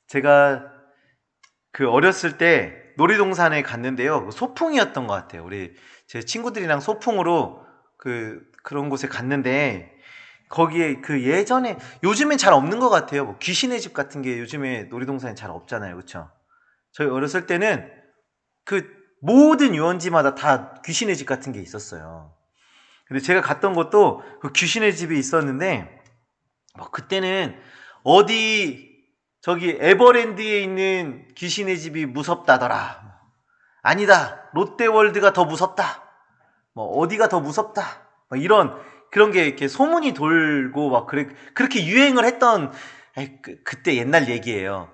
제가 그 어렸을 때 놀이동산에 갔는데요. 소풍이었던 것 같아요. 제 친구들이랑 소풍으로 그런 곳에 갔는데, 거기에 그 예전에, 요즘엔 잘 없는 것 같아요. 뭐 귀신의 집 같은 게 요즘에 놀이동산에 잘 없잖아요. 그쵸? 저희 어렸을 때는 그 모든 유원지마다 다 귀신의 집 같은 게 있었어요. 근데 제가 갔던 곳도 그 귀신의 집이 있었는데, 뭐 그때는 어디 저기 에버랜드에 있는 귀신의 집이 무섭다더라. 아니다. 롯데월드가 더 무섭다. 뭐 어디가 더 무섭다. 막 이런 그런 게 이렇게 소문이 돌고 막 그렇게 유행을 했던, 그때 옛날 얘기예요.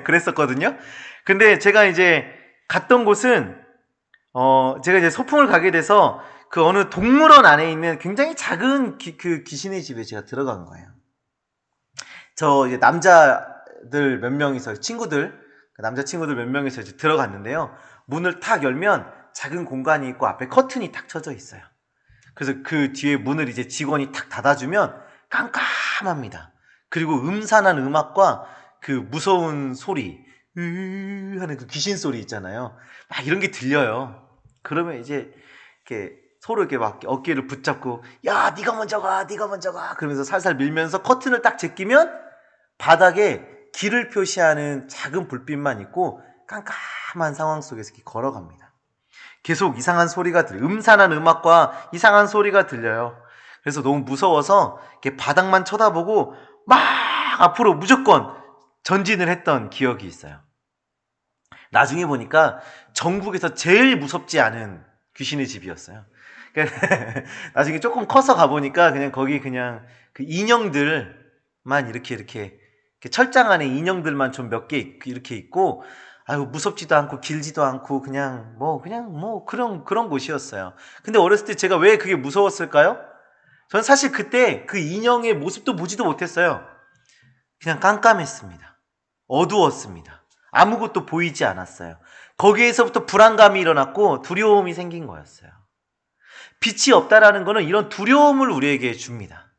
그랬었거든요. 근데 제가 이제 갔던 곳은, 제가 이제 소풍을 가게 돼서 그 어느 동물원 안에 있는 굉장히 작은 그 귀신의 집에 제가 들어간 거예요. 저 이제 남자들 몇 명이서 친구들, 남자 친구들 몇 명이서 이제 들어갔는데요. 문을 탁 열면 작은 공간이 있고 앞에 커튼이 탁 쳐져 있어요. 그래서 그 뒤에 문을 이제 직원이 탁 닫아주면 깜깜합니다. 그리고 음산한 음악과 그 무서운 소리, 하는 그 귀신 소리 있잖아요. 막 이런 게 들려요. 그러면 이제 이렇게 서로 이렇게 막 어깨를 붙잡고, 야, 네가 먼저 가, 네가 먼저 가, 그러면서 살살 밀면서 커튼을 딱 제끼면 바닥에 길을 표시하는 작은 불빛만 있고 깜깜한 상황 속에서 이렇게 걸어갑니다. 계속 이상한 소리가 음산한 음악과 이상한 소리가 들려요. 그래서 너무 무서워서 이렇게 바닥만 쳐다보고 막 앞으로 무조건 전진을 했던 기억이 있어요. 나중에 보니까 전국에서 제일 무섭지 않은 귀신의 집이었어요. 나중에 조금 커서 가보니까 그냥 거기 그냥 그 인형들만 이렇게 철장 안에 인형들만 좀 몇 개 이렇게 있고, 아유, 무섭지도 않고 길지도 않고 그냥 뭐 그런 곳이었어요. 근데 어렸을 때 제가 왜 그게 무서웠을까요? 전 사실 그때 그 인형의 모습도 보지도 못했어요. 그냥 깜깜했습니다. 어두웠습니다. 아무것도 보이지 않았어요. 거기에서부터 불안감이 일어났고 두려움이 생긴 거였어요. 빛이 없다라는 것은 이런 두려움을 우리에게 줍니다.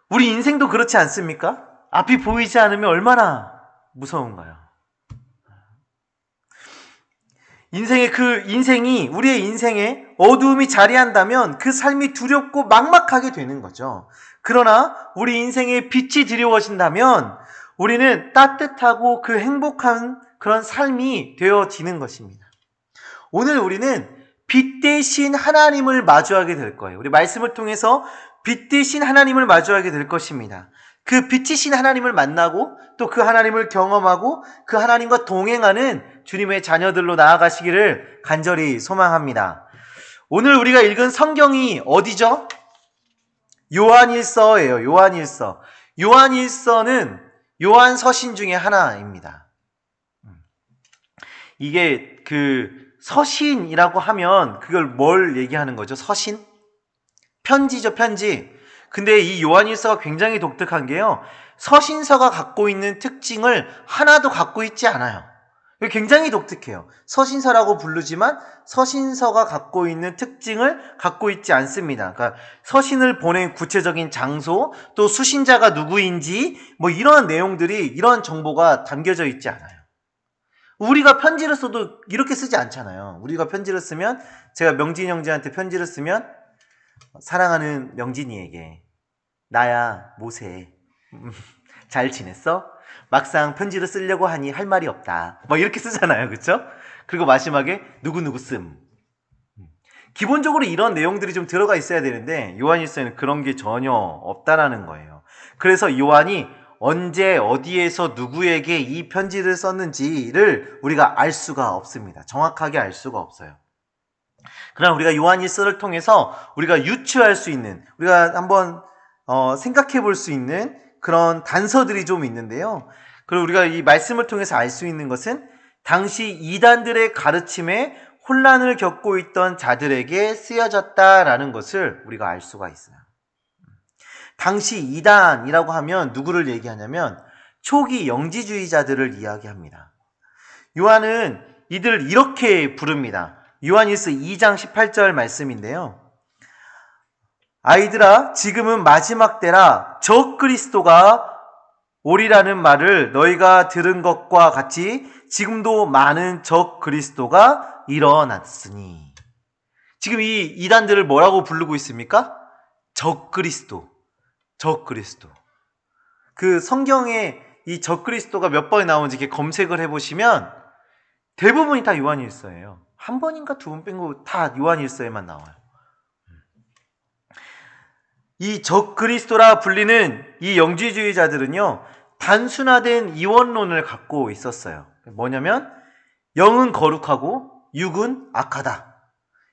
우리 인생도 그렇지 않습니까? 앞이 보이지 않으면 얼마나 무서운가요? 우리의 인생에 어두움이 자리한다면 그 삶이 두렵고 막막하게 되는 거죠. 그러나 우리 인생에 빛이 드리워진다면 우리는 따뜻하고 그 행복한 그런 삶이 되어지는 것입니다. 오늘 우리는 빛 대신 하나님을 마주하게 될 거예요. 우리 말씀을 통해서 빛 대신 하나님을 마주하게 될 것입니다. 그 빛이신 하나님을 만나고 또 그 하나님을 경험하고 그 하나님과 동행하는 주님의 자녀들로 나아가시기를 간절히 소망합니다. 오늘 우리가 읽은 성경이 어디죠? 요한일서예요. 요한일서. 요한일서는 요한서신 중에 하나입니다. 이게 그 서신이라고 하면 그걸 뭘 얘기하는 거죠? 서신? 편지죠, 편지. 근데 이 요한일서가 굉장히 독특한 게요. 서신서가 갖고 있는 특징을 하나도 갖고 있지 않아요. 굉장히 독특해요. 서신서라고 부르지만 서신서가 갖고 있는 특징을 갖고 있지 않습니다. 그러니까 서신을 보낸 구체적인 장소, 또 수신자가 누구인지 뭐 이런 내용들이, 이런 정보가 담겨져 있지 않아요. 우리가 편지를 써도 이렇게 쓰지 않잖아요. 우리가 편지를 쓰면, 제가 명진이 형제한테 편지를 쓰면, 사랑하는 명진이에게, 나야 모세, 잘 지냈어? 막상 편지를 쓰려고 하니 할 말이 없다, 뭐 이렇게 쓰잖아요. 그쵸? 그리고 마지막에 누구누구 씀. 기본적으로 이런 내용들이 좀 들어가 있어야 되는데 요한일서에는 그런 게 전혀 없다라는 거예요. 그래서 요한이 언제 어디에서 누구에게 이 편지를 썼는지를 우리가 알 수가 없습니다. 정확하게 알 수가 없어요. 그러나 우리가 요한일서를 통해서 우리가 유추할 수 있는, 우리가 한번 생각해 볼 수 있는 그런 단서들이 좀 있는데요. 그리고 우리가 이 말씀을 통해서 알 수 있는 것은 당시 이단들의 가르침에 혼란을 겪고 있던 자들에게 쓰여졌다라는 것을 우리가 알 수가 있어요. 당시 이단이라고 하면 누구를 얘기하냐면 초기 영지주의자들을 이야기합니다. 요한은 이들을 이렇게 부릅니다. 요한일서 2장 18절 말씀인데요. 아이들아, 지금은 마지막 때라 적 그리스도가 오리라는 말을 너희가 들은 것과 같이 지금도 많은 적 그리스도가 일어났으니. 지금 이 이단들을 뭐라고 부르고 있습니까? 적 그리스도. 적 그리스도. 그 성경에 이 적 그리스도가 몇 번이 나오는지 이렇게 검색을 해보시면 대부분이 다 요한일서예요. 한 번인가 두 번 빼고 다 요한일서에만 나와요. 이 적 그리스도라 불리는 이 영지주의자들은요, 단순화된 이원론을 갖고 있었어요. 뭐냐면 영은 거룩하고 육은 악하다.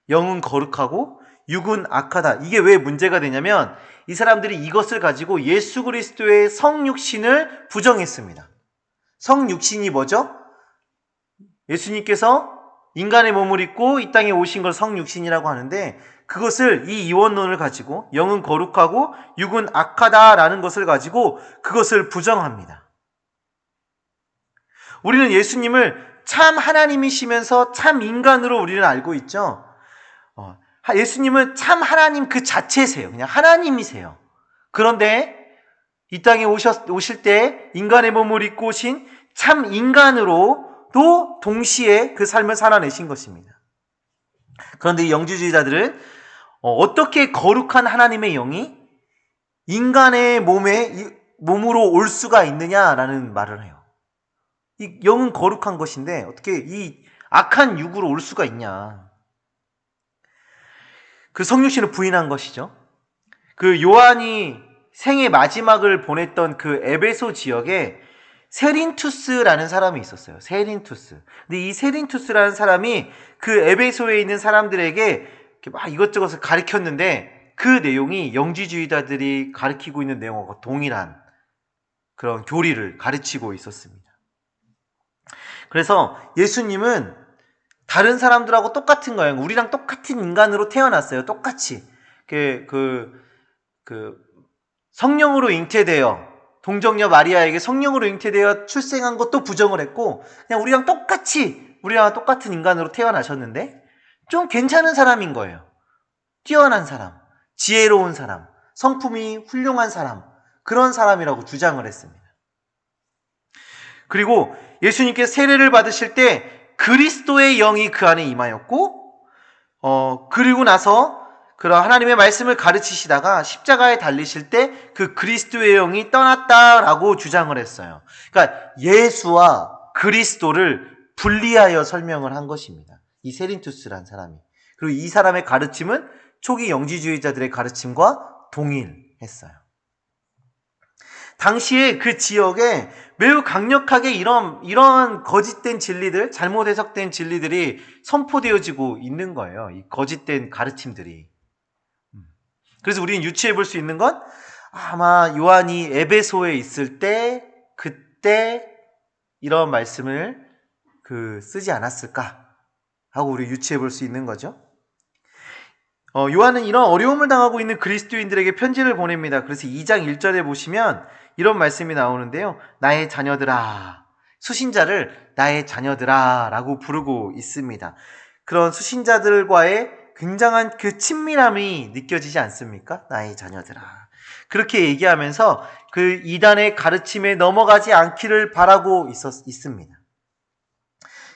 영은 거룩하고 육은 악하다. 이게 왜 문제가 되냐면 이 사람들이 이것을 가지고 예수 그리스도의 성육신을 부정했습니다. 성육신이 뭐죠? 예수님께서 인간의 몸을 입고 이 땅에 오신 걸 성육신이라고 하는데, 그것을 이 이원론을 가지고 영은 거룩하고 육은 악하다라는 것을 가지고 그것을 부정합니다. 우리는 예수님을 참 하나님이시면서 참 인간으로 우리는 알고 있죠. 예수님은 참 하나님 그 자체세요. 그냥 하나님이세요. 그런데 이 땅에 오실 때 인간의 몸을 입고 오신 참 인간으로도 동시에 그 삶을 살아내신 것입니다. 그런데 이 영지주의자들은 어떻게 거룩한 하나님의 영이 인간의 몸으로 올 수가 있느냐라는 말을 해요. 이 영은 거룩한 것인데 어떻게 이 악한 육으로 올 수가 있냐. 그 성육신을 부인한 것이죠. 그 요한이 생의 마지막을 보냈던 그 에베소 지역에 세린투스라는 사람이 있었어요. 세린투스. 근데 이 세린투스라는 사람이 그 에베소에 있는 사람들에게 이렇게 막 이것저것을 가르쳤는데 그 내용이 영지주의자들이 가르치고 있는 내용하고 동일한 그런 교리를 가르치고 있었습니다. 그래서 예수님은 다른 사람들하고 똑같은 거예요. 우리랑 똑같은 인간으로 태어났어요. 똑같이. 성령으로 잉태되어, 동정녀 마리아에게 성령으로 잉태되어 출생한 것도 부정을 했고, 그냥 우리랑 똑같은 인간으로 태어나셨는데, 좀 괜찮은 사람인 거예요. 뛰어난 사람, 지혜로운 사람, 성품이 훌륭한 사람, 그런 사람이라고 주장을 했습니다. 그리고 예수님께서 세례를 받으실 때 그리스도의 영이 그 안에 임하였고, 그리고 나서 그런 하나님의 말씀을 가르치시다가 십자가에 달리실 때 그 그리스도의 영이 떠났다라고 주장을 했어요. 그러니까 예수와 그리스도를 분리하여 설명을 한 것입니다. 이 세린투스라는 사람이. 그리고 이 사람의 가르침은 초기 영지주의자들의 가르침과 동일했어요. 당시에 그 지역에 매우 강력하게 이런 거짓된 진리들, 잘못 해석된 진리들이 선포되어지고 있는 거예요. 이 거짓된 가르침들이. 그래서 우리는 유추해 볼 수 있는 건 아마 요한이 에베소에 있을 때 그때 이런 말씀을 쓰지 않았을까 하고 우리 유추해 볼 수 있는 거죠. 요한은 이런 어려움을 당하고 있는 그리스도인들에게 편지를 보냅니다. 그래서 2장 1절에 보시면 이런 말씀이 나오는데요. 나의 자녀들아, 수신자를 나의 자녀들아 라고 부르고 있습니다. 그런 수신자들과의 굉장한 그 친밀함이 느껴지지 않습니까? 나의 자녀들아. 그렇게 얘기하면서 그 이단의 가르침에 넘어가지 않기를 바라고 있습니다.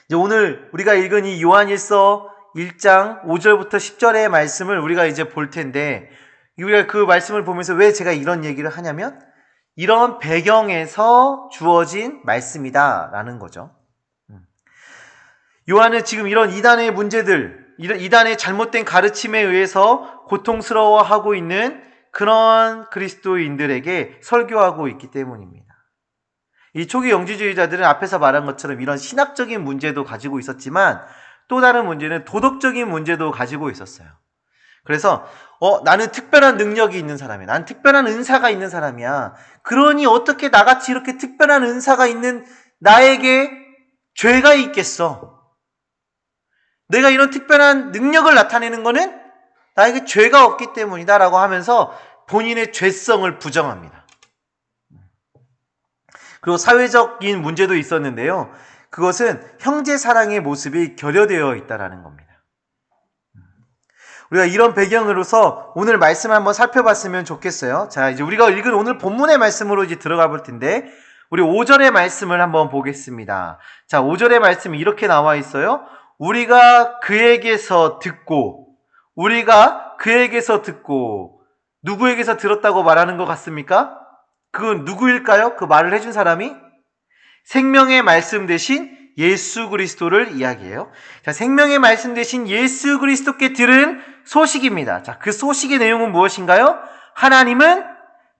이제 오늘 우리가 읽은 이 요한일서 1장 5절부터 10절의 말씀을 우리가 이제 볼 텐데, 우리가 그 말씀을 보면서 왜 제가 이런 얘기를 하냐면 이런 배경에서 주어진 말씀이다라는 거죠. 요한은 지금 이런 이단의 문제들, 이단의 잘못된 가르침에 의해서 고통스러워하고 있는 그런 그리스도인들에게 설교하고 있기 때문입니다. 이 초기 영지주의자들은 앞에서 말한 것처럼 이런 신학적인 문제도 가지고 있었지만 또 다른 문제는 도덕적인 문제도 가지고 있었어요. 그래서 나는 특별한 능력이 있는 사람이야. 나는 특별한 은사가 있는 사람이야. 그러니 어떻게 나같이 이렇게 특별한 은사가 있는 나에게 죄가 있겠어? 내가 이런 특별한 능력을 나타내는 거는 나에게 죄가 없기 때문이다 라고 하면서 본인의 죄성을 부정합니다. 그리고 사회적인 문제도 있었는데요. 그것은 형제 사랑의 모습이 결여되어 있다는 겁니다. 우리가 이런 배경으로서 오늘 말씀을 한번 살펴봤으면 좋겠어요. 자, 이제 우리가 읽은 오늘 본문의 말씀으로 이제 들어가 볼 텐데, 우리 5절의 말씀을 한번 보겠습니다. 자, 5절의 말씀이 이렇게 나와 있어요. 우리가 그에게서 듣고, 누구에게서 들었다고 말하는 것 같습니까? 그건 누구일까요? 그 말을 해준 사람이? 생명의 말씀 대신 예수 그리스도를 이야기해요. 자, 생명의 말씀 대신 예수 그리스도께 들은 소식입니다. 자, 그 소식의 내용은 무엇인가요? 하나님은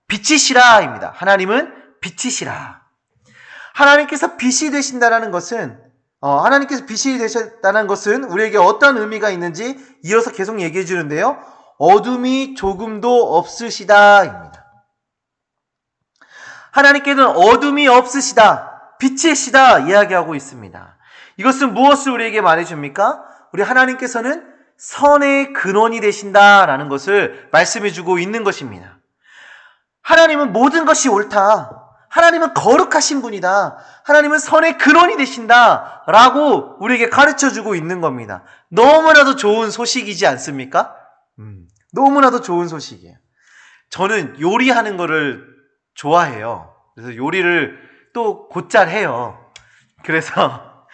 빛이시라입니다. 하나님은 빛이시라. 하나님께서 빛이 되신다는 것은 우리에게 어떤 의미가 있는지 이어서 계속 얘기해 주는데요. 어둠이 조금도 없으시다입니다. 하나님께는 어둠이 없으시다, 빛이시다 이야기하고 있습니다. 이것은 무엇을 우리에게 말해줍니까? 우리 하나님께서는 선의 근원이 되신다라는 것을 말씀해주고 있는 것입니다. 하나님은 모든 것이 옳다. 하나님은 거룩하신 분이다. 하나님은 선의 근원이 되신다라고 우리에게 가르쳐주고 있는 겁니다. 너무나도 좋은 소식이지 않습니까? 너무나도 좋은 소식이에요. 저는 요리하는 거를 좋아해요. 그래서 요리를 또 곧잘 해요. 그래서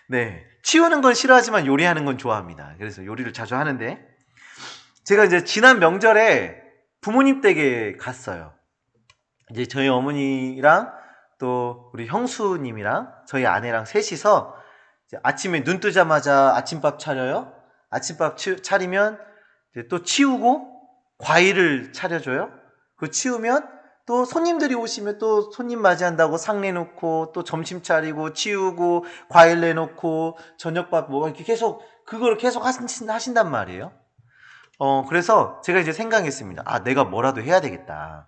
네, 치우는 건 싫어하지만 요리하는 건 좋아합니다. 그래서 요리를 자주 하는데, 제가 이제 지난 명절에 부모님 댁에 갔어요. 이제 저희 어머니랑 또 우리 형수님이랑 저희 아내랑 셋이서 이제 아침에 눈 뜨자마자 아침밥 차려요. 아침밥 차리면 이제 또 치우고 과일을 차려줘요. 그 치우면 또 손님들이 오시면 또 손님 맞이한다고 상 내놓고 또 점심 차리고 치우고 과일 내놓고 저녁밥 뭐 이렇게 그걸 계속 하신단 말이에요. 그래서 제가 이제 생각했습니다. 아, 내가 뭐라도 해야 되겠다.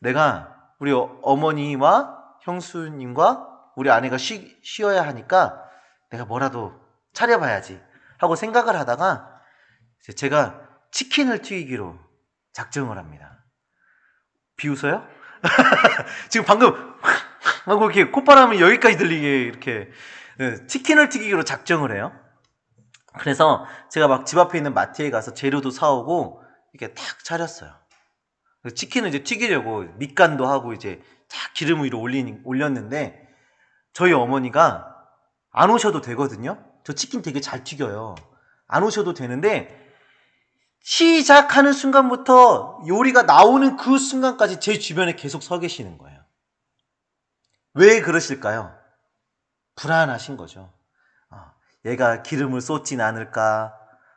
내가 우리 어머니와 형수님과 우리 아내가 쉬어야 하니까 내가 뭐라도 차려봐야지 하고 생각을 하다가 제가 치킨을 튀기기로 작정을 합니다. 비웃어요? 지금 방금 하고 이렇게 콧바람이 여기까지 들리게 이렇게 치킨을 튀기기로 작정을 해요. 그래서 제가 막 집 앞에 있는 마트에 가서 재료도 사오고 이렇게 탁 차렸어요. 치킨을 이제 튀기려고 밑간도 하고 이제 딱 기름 위로 올렸는데 저희 어머니가 안 오셔도 되거든요. 저 치킨 되게 잘 튀겨요. 안 오셔도 되는데 시작하는 순간부터 요리가 나오는 그 순간까지 제 주변에 계속 서 계시는 거예요. 왜 그러실까요? 불안하신 거죠. 얘가 기름을 쏟진 않을까,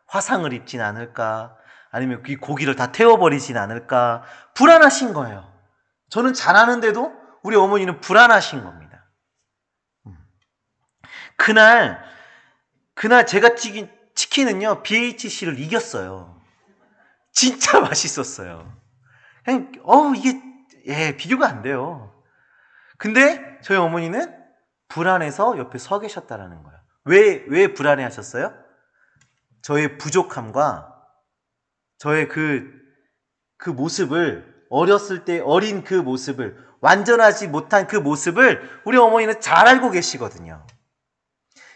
화상을 입진 않을까, 아니면 이 고기를 다 태워버리진 않을까, 불안하신 거예요. 저는 잘하는데도 우리 어머니는 불안하신 겁니다. 그날 제가 튀긴 치킨은요, BHC를 이겼어요. 진짜 맛있었어요. 그냥 이게 비교가 안 돼요. 근데 저희 어머니는 불안해서 옆에 서 계셨다라는 거예요. 왜 불안해 하셨어요? 저의 부족함과 저의 그 모습을, 어렸을 때 어린 그 모습을, 완전하지 못한 그 모습을 우리 어머니는 잘 알고 계시거든요.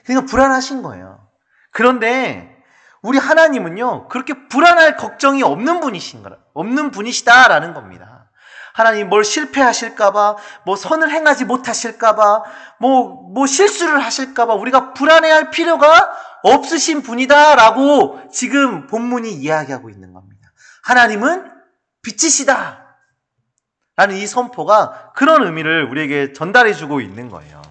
그러니까 불안하신 거예요. 그런데 우리 하나님은요, 그렇게 불안할 걱정이 없는 분이시다라는 겁니다. 하나님 뭘 실패하실까봐, 뭐 선을 행하지 못하실까봐, 뭐 실수를 하실까봐 우리가 불안해할 필요가 없으신 분이다라고 지금 본문이 이야기하고 있는 겁니다. 하나님은 빛이시다 라는 이 선포가 그런 의미를 우리에게 전달해주고 있는 거예요.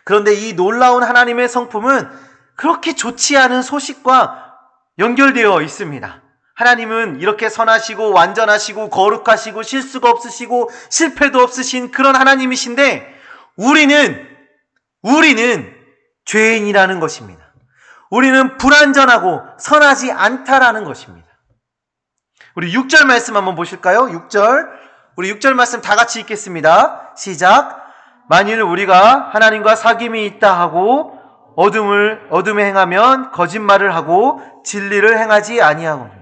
그런데 이 놀라운 하나님의 성품은 그렇게 좋지 않은 소식과 연결되어 있습니다. 하나님은 이렇게 선하시고 완전하시고 거룩하시고 실수가 없으시고 실패도 없으신 그런 하나님이신데 우리는 죄인이라는 것입니다. 우리는 불완전하고 선하지 않다라는 것입니다. 우리 6절 말씀 한번 보실까요? 6절. 우리 6절 말씀 다 같이 읽겠습니다. 시작. 만일 우리가 하나님과 사귐이 있다 하고 어둠에 행하면 거짓말을 하고 진리를 행하지 아니하고.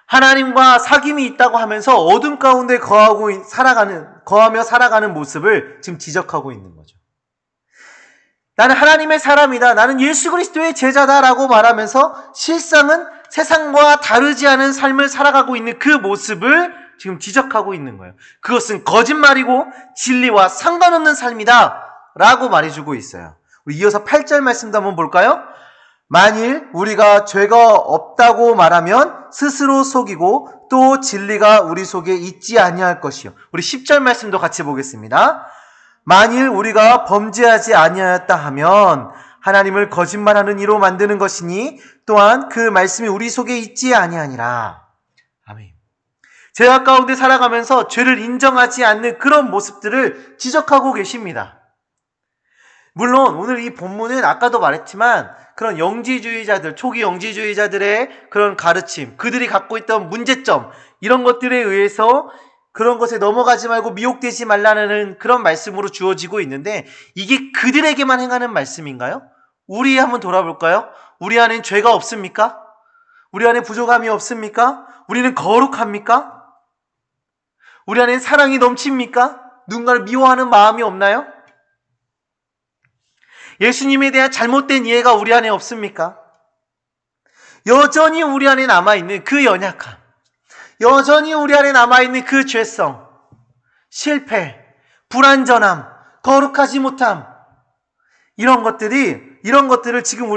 하나님과 사귐이 있다고 하면서 어둠 가운데 거하며 살아가는 모습을 지금 지적하고 있는 거죠. 나는 하나님의 사람이다. 나는 예수 그리스도의 제자다라고 말하면서 실상은 세상과 다르지 않은 삶을 살아가고 있는 그 모습을 지금 지적하고 있는 거예요. 그것은 거짓말이고 진리와 상관없는 삶이다 라고 말해주고 있어요. 우리 이어서 8절 말씀도 한번 볼까요? 만일 우리가 죄가 없다고 말하면 스스로 속이고 또 진리가 우리 속에 있지 아니할 것이요. 우리 10절 말씀도 같이 보겠습니다. 만일 우리가 범죄하지 아니하였다 하면 하나님을 거짓말하는 이로 만드는 것이니 또한 그 말씀이 우리 속에 있지 아니하니라. 아멘. 죄악 가운데 살아가면서 죄를 인정하지 않는 그런 모습들을 지적하고 계십니다. 물론 오늘 이 본문은 아까도 말했지만 그런 영지주의자들, 초기 영지주의자들의 그런 가르침, 그들이 갖고 있던 문제점, 이런 것들에 의해서 그런 것에 넘어가지 말고 미혹되지 말라는 그런 말씀으로 주어지고 있는데, 이게 그들에게만 행하는 말씀인가요? 우리 한번 돌아볼까요? 우리 안엔 죄가 없습니까? 우리 안에 부족함이 없습니까? 우리는 거룩합니까? 우리 안엔 사랑이 넘칩니까? 누군가를 미워하는 마음이 없나요? 예수님에 대한 잘못된 이해가 우리 안에 없습니까? 여전히 우리 안에 남아있는 그 연약함, 여전히 우리 안에 남아있는 그 죄성, 실패, 불완전함, 거룩하지 못함, 이런 것들을 지금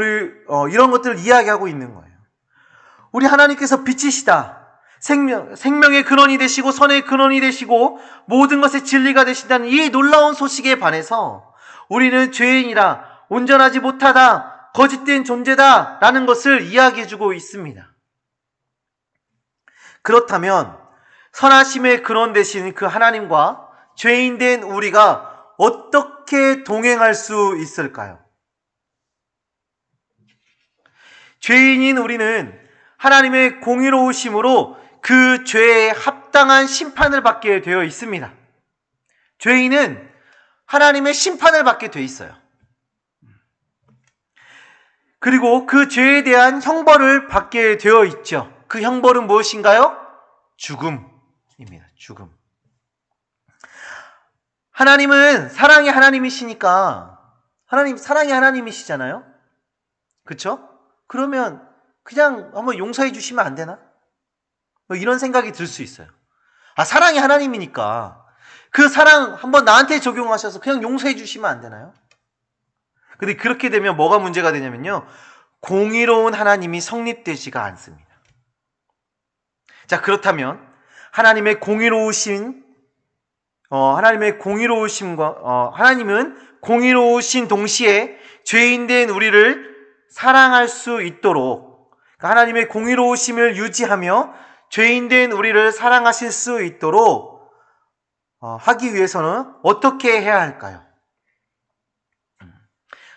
이런 것들을 이야기하고 있는 거예요. 우리 하나님께서 빛이시다. 생명의 근원이 되시고 선의 근원이 되시고 모든 것의 진리가 되신다는 이 놀라운 소식에 반해서 우리는 죄인이라, 온전하지 못하다, 거짓된 존재다 라는 것을 이야기해주고 있습니다. 그렇다면 선하심의 근원 되신 그 하나님과 죄인된 우리가 어떻게 동행할 수 있을까요? 죄인인 우리는 하나님의 공의로우심으로 그 죄에 합당한 심판을 받게 되어 있습니다. 죄인은 하나님의 심판을 받게 되어 있어요. 그리고 그 죄에 대한 형벌을 받게 되어 있죠. 그 형벌은 무엇인가요? 죽음입니다. 죽음. 하나님은 사랑의 하나님이시니까, 사랑의 하나님이시잖아요. 그쵸? 그러면 그냥 한번 용서해 주시면 안 되나? 이런 생각이 들 수 있어요. 사랑의 하나님이니까 그 사랑 한번 나한테 적용하셔서 그냥 용서해 주시면 안 되나요? 근데 그렇게 되면 뭐가 문제가 되냐면요, 공의로운 하나님이 성립되지가 않습니다. 자, 그렇다면 하나님은 공의로우신 동시에 죄인된 우리를 사랑할 수 있도록, 하나님의 공의로우심을 유지하며 죄인된 우리를 사랑하실 수 있도록 하기 위해서는 어떻게 해야 할까요?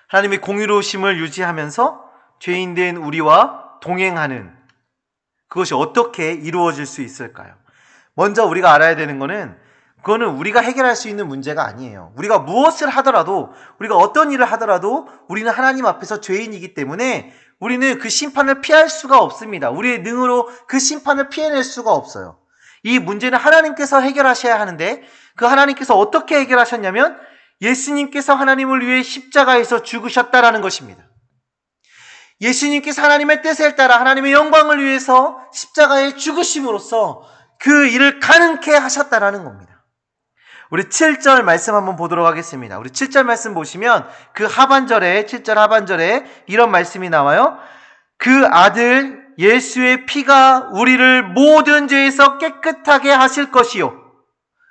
하나님의 공의로우심을 유지하면서 죄인된 우리와 동행하는, 그것이 어떻게 이루어질 수 있을까요? 먼저 우리가 알아야 되는 그거는 우리가 해결할 수 있는 문제가 아니에요. 우리가 무엇을 하더라도, 우리가 어떤 일을 하더라도 우리는 하나님 앞에서 죄인이기 때문에 우리는 그 심판을 피할 수가 없습니다. 우리의 능으로 그 심판을 피해낼 수가 없어요. 이 문제는 하나님께서 해결하셔야 하는데, 그 하나님께서 어떻게 해결하셨냐면 예수님께서 하나님을 위해 십자가에서 죽으셨다라는 것입니다. 예수님께서 하나님의 뜻에 따라 하나님의 영광을 위해서 십자가에 죽으심으로써 그 일을 가능케 하셨다라는 겁니다. 우리 7절 말씀 한번 보도록 하겠습니다. 우리 7절 말씀 보시면 그 7절 하반절에 이런 말씀이 나와요. 그 아들 예수의 피가 우리를 모든 죄에서 깨끗하게 하실 것이요.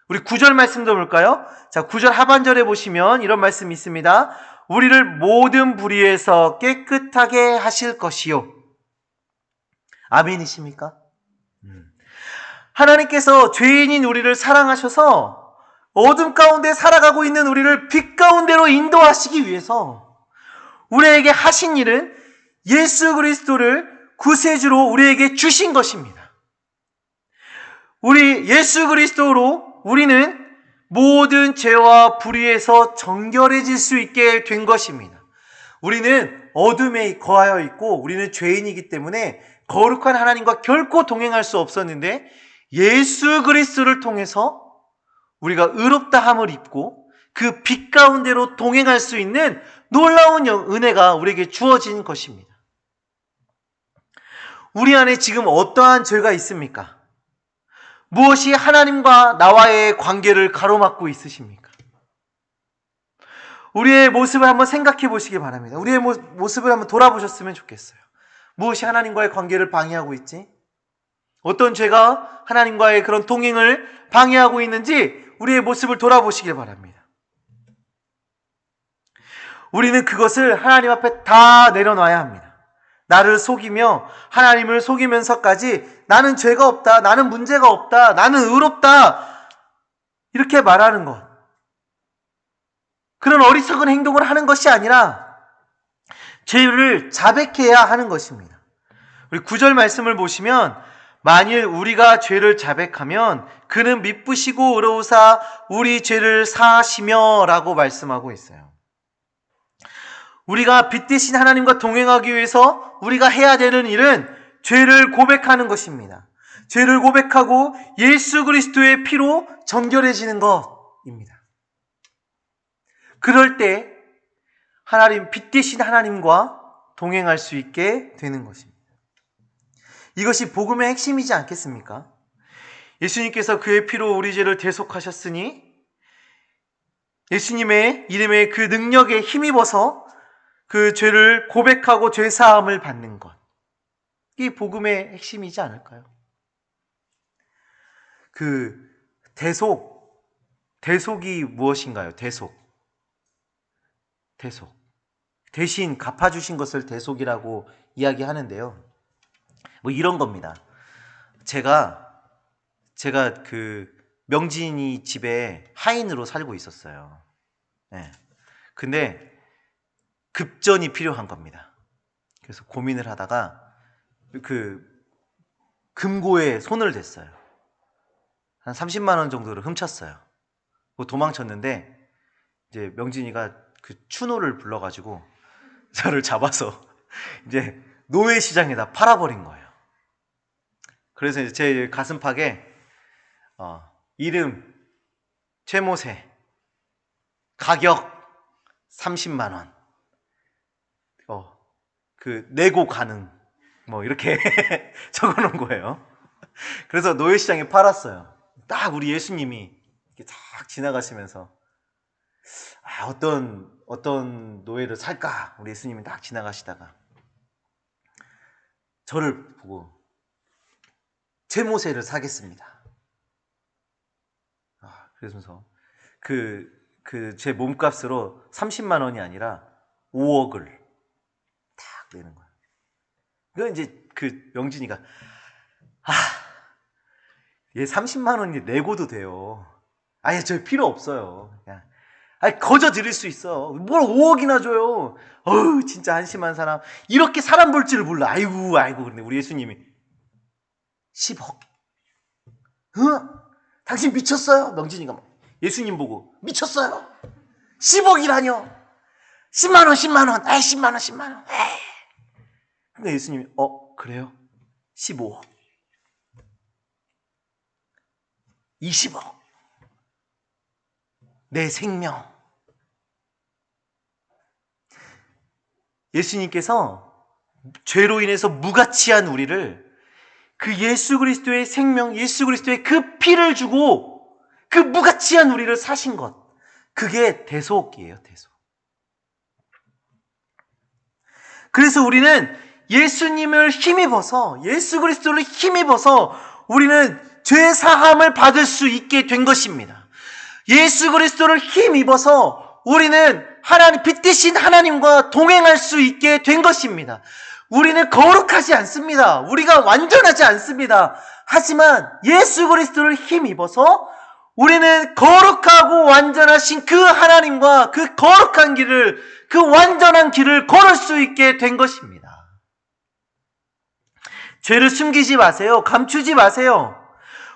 우리 9절 말씀도 볼까요? 자, 9절 하반절에 보시면 이런 말씀이 있습니다. 우리를 모든 불의에서 깨끗하게 하실 것이요. 아멘이십니까? 하나님께서 죄인인 우리를 사랑하셔서 어둠 가운데 살아가고 있는 우리를 빛 가운데로 인도하시기 위해서 우리에게 하신 일은 예수 그리스도를 구세주로 우리에게 주신 것입니다. 우리 예수 그리스도로 우리는 모든 죄와 불의에서 정결해질 수 있게 된 것입니다. 우리는 어둠에 거하여 있고 우리는 죄인이기 때문에 거룩한 하나님과 결코 동행할 수 없었는데, 예수 그리스도를 통해서 우리가 의롭다함을 입고 그 빛 가운데로 동행할 수 있는 놀라운 은혜가 우리에게 주어진 것입니다. 우리 안에 지금 어떠한 죄가 있습니까? 무엇이 하나님과 나와의 관계를 가로막고 있으십니까? 우리의 모습을 한번 생각해 보시기 바랍니다. 우리의 모습을 한번 돌아보셨으면 좋겠어요. 무엇이 하나님과의 관계를 방해하고 있지? 어떤 죄가 하나님과의 그런 동행을 방해하고 있는지 우리의 모습을 돌아보시길 바랍니다. 우리는 그것을 하나님 앞에 다 내려놔야 합니다. 나를 속이며 하나님을 속이면서까지 나는 죄가 없다, 나는 문제가 없다, 나는 의롭다 이렇게 말하는 것, 그런 어리석은 행동을 하는 것이 아니라 죄를 자백해야 하는 것입니다. 우리 9절 말씀을 보시면 만일 우리가 죄를 자백하면 그는 미쁘시고 의로우사 우리 죄를 사하시며 라고 말씀하고 있어요. 우리가 빛 대신 하나님과 동행하기 위해서 우리가 해야 되는 일은 죄를 고백하는 것입니다. 죄를 고백하고 예수 그리스도의 피로 정결해지는 것입니다. 그럴 때 하나님, 빛 대신 하나님과 동행할 수 있게 되는 것입니다. 이것이 복음의 핵심이지 않겠습니까? 예수님께서 그의 피로 우리 죄를 대속하셨으니 예수님의 이름의 그 능력에 힘입어서 그 죄를 고백하고 죄사함을 받는 것, 이게 복음의 핵심이지 않을까요? 그 대속이 무엇인가요? 대속. 대신 갚아주신 것을 대속이라고 이야기하는데요. 뭐 이런 겁니다. 제가 그 명진이 집에 하인으로 살고 있었어요. 네. 근데 급전이 필요한 겁니다. 그래서 고민을 하다가 그 금고에 손을 댔어요. 한 30만 원 정도를 훔쳤어요. 도망쳤는데 이제 명진이가 그 추노를 불러가지고 저를 잡아서 이제 노예시장에다 팔아버린 거예요. 그래서 이제 제 가슴팍에 이름 최모세, 가격 30만 원, 그 내고 가능, 뭐 이렇게 적어놓은 거예요. 그래서 노예시장에 팔았어요. 딱 우리 예수님이 이렇게 딱 지나가시면서 어떤 노예를 살까? 우리 예수님이 딱 지나가시다가 저를 보고 제모세를 사겠습니다. 그러면서 제 몸값으로 30만 원이 아니라 5억을 딱 내는 거야. 그건 이제 그 명진이가 얘 30만 원이 내고도 돼요. 아니 저 필요 없어요. 그냥 거저 드릴 수 있어. 뭘 5억이나 줘요. 진짜 한심한 사람. 이렇게 사람 볼 줄 몰라. 아이고. 근데 우리 예수님이 10억. 당신 미쳤어요? 명진이가 예수님 보고 미쳤어요? 10억이라뇨? 10만 원. 10만 원. 근데 예수님이 그래요? 15억. 20억. 내 생명. 예수님께서 죄로 인해서 무가치한 우리를 그 예수 그리스도의 생명, 예수 그리스도의 그 피를 주고 그 무가치한 우리를 사신 것, 그게 대속이에요. 대속. 그래서 우리는 예수님을 힘입어서, 예수 그리스도를 힘입어서 우리는 죄 사함을 받을 수 있게 된 것입니다. 예수 그리스도를 힘입어서 우리는 빛 대신 하나님과 동행할 수 있게 된 것입니다. 우리는 거룩하지 않습니다. 우리가 완전하지 않습니다. 하지만 예수 그리스도를 힘입어서 우리는 거룩하고 완전하신 그 하나님과 그 거룩한 길을, 그 완전한 길을 걸을 수 있게 된 것입니다. 죄를 숨기지 마세요. 감추지 마세요.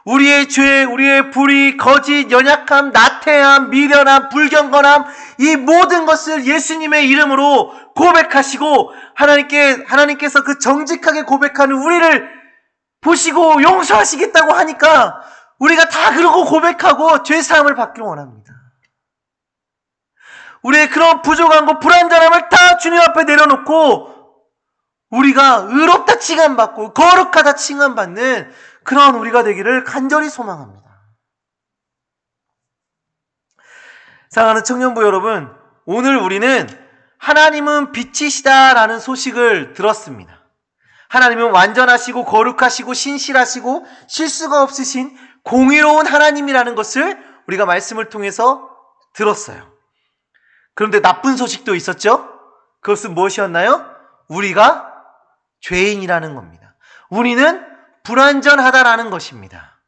우리의 죄, 우리의 불의, 거짓, 연약함, 나태함, 미련함, 불경건함, 이 모든 것을 예수님의 이름으로 고백하시고 하나님께서 그 정직하게 고백하는 우리를 보시고 용서하시겠다고 하니까 우리가 다 그러고 고백하고 죄사함을 받기를 원합니다. 우리의 그런 부족한 것, 불완전함을 다 주님 앞에 내려놓고 우리가 의롭다 칭함받고 거룩하다 칭함받는 그런 우리가 되기를 간절히 소망합니다. 사랑하는 청년부 여러분, 오늘 우리는 하나님은 빛이시다라는 소식을 들었습니다. 하나님은 완전하시고 거룩하시고 신실하시고 실수가 없으신 공의로운 하나님이라는 것을 우리가 말씀을 통해서 들었어요. 그런데 나쁜 소식도 있었죠? 그것은 무엇이었나요? 우리가 죄인이라는 겁니다. 우리는 불완전하다라는 것입니다.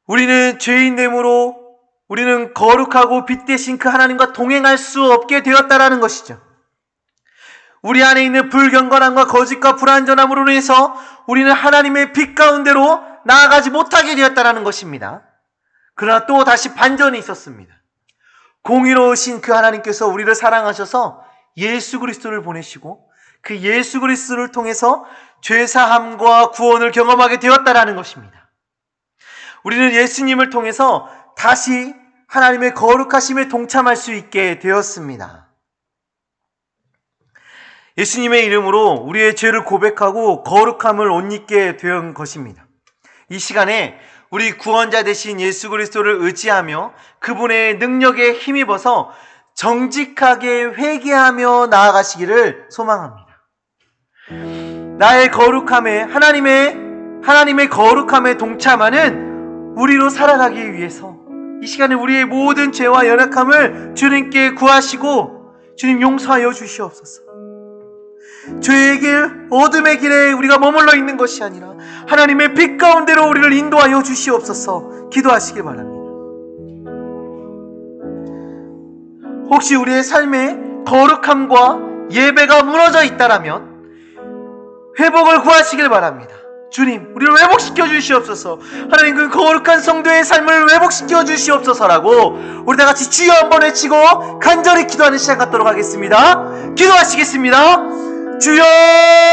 우리는 죄인됨으로 우리는 거룩하고 빛 대신 그 하나님과 동행할 수 없게 되었다라는 것이죠. 우리 안에 있는 불경건함과 거짓과 불완전함으로 인해서 우리는 하나님의 빛 가운데로 나아가지 못하게 되었다라는 것입니다. 그러나 또 다시 반전이 있었습니다. 공의로우신 그 하나님께서 우리를 사랑하셔서 예수 그리스도를 보내시고 그 예수 그리스도를 통해서 죄사함과 구원을 경험하게 되었다라는 것입니다. 우리는 예수님을 통해서 다시 하나님의 거룩하심에 동참할 수 있게 되었습니다. 예수님의 이름으로 우리의 죄를 고백하고 거룩함을 옷 입게 된 것입니다. 이 시간에 우리 구원자 되신 예수 그리스도를 의지하며 그분의 능력에 힘입어서 정직하게 회개하며 나아가시기를 소망합니다. 나의 거룩함에 하나님의 거룩함에 동참하는 우리로 살아가기 위해서 이 시간에 우리의 모든 죄와 연약함을 주님께 구하시고 주님 용서하여 주시옵소서. 죄의 길, 어둠의 길에 우리가 머물러 있는 것이 아니라 하나님의 빛 가운데로 우리를 인도하여 주시옵소서. 기도하시길 바랍니다. 혹시 우리의 삶에 거룩함과 예배가 무너져 있다라면 회복을 구하시길 바랍니다. 주님, 우리를 회복시켜 주시옵소서. 하나님, 그 거룩한 성도의 삶을 회복시켜 주시옵소서라고 우리 다 같이 주여 한번 외치고 간절히 기도하는 시간 갖도록 하겠습니다. 기도하시겠습니다. 주여!